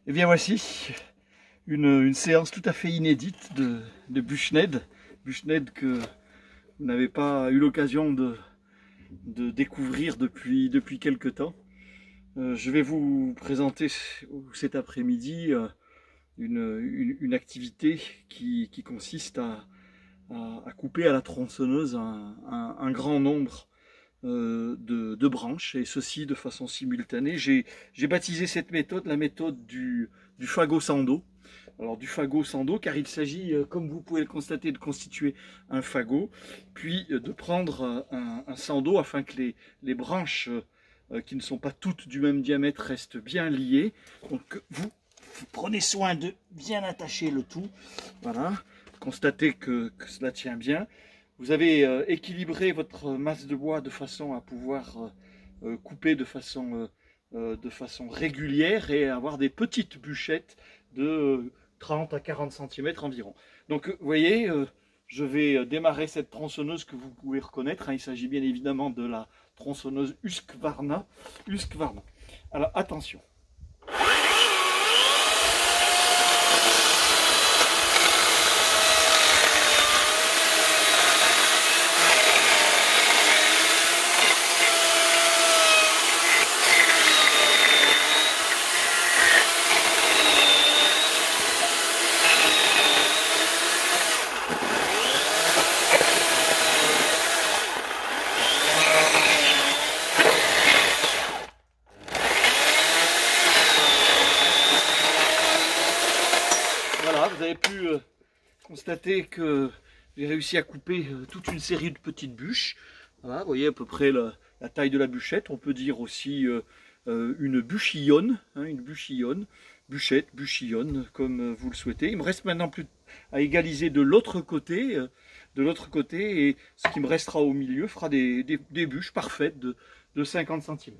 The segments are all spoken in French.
Et bien voici une séance tout à fait inédite de Buchned. Buchned que vous n'avez pas eu l'occasion de découvrir depuis quelque temps. Je vais vous présenter cet après-midi une activité qui consiste à couper à la tronçonneuse un grand nombre de branches, et ceci de façon simultanée. J'ai baptisé cette méthode la méthode du fagot sans dos. Alors du fagot sans dos, car il s'agit, comme vous pouvez le constater, de constituer un fagot, puis de prendre un sans dos afin que les branches qui ne sont pas toutes du même diamètre restent bien liées. Donc vous prenez soin de bien attacher le tout. Voilà, constatez que cela tient bien. Vous avez équilibré votre masse de bois de façon à pouvoir couper de façon régulière et avoir des petites bûchettes de 30 à 40 cm environ. Donc vous voyez, je vais démarrer cette tronçonneuse que vous pouvez reconnaître. Il s'agit bien évidemment de la tronçonneuse Husqvarna. Alors attention. Voilà, vous avez pu constater que j'ai réussi à couper toute une série de petites bûches. Voilà, vous voyez à peu près la taille de la bûchette. On peut dire aussi une bûchillonne, une bûchillonne, bûchette, bûchillonne, comme vous le souhaitez. Il me reste maintenant plus à égaliser de l'autre côté, et ce qui me restera au milieu fera des bûches parfaites de 50 cm.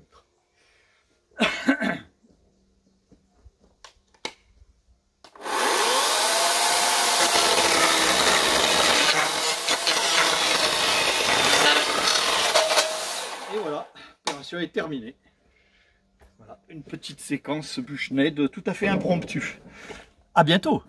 Et voilà, l'opération est terminée. Voilà, une petite séquence Buchned tout à fait impromptue. À bientôt!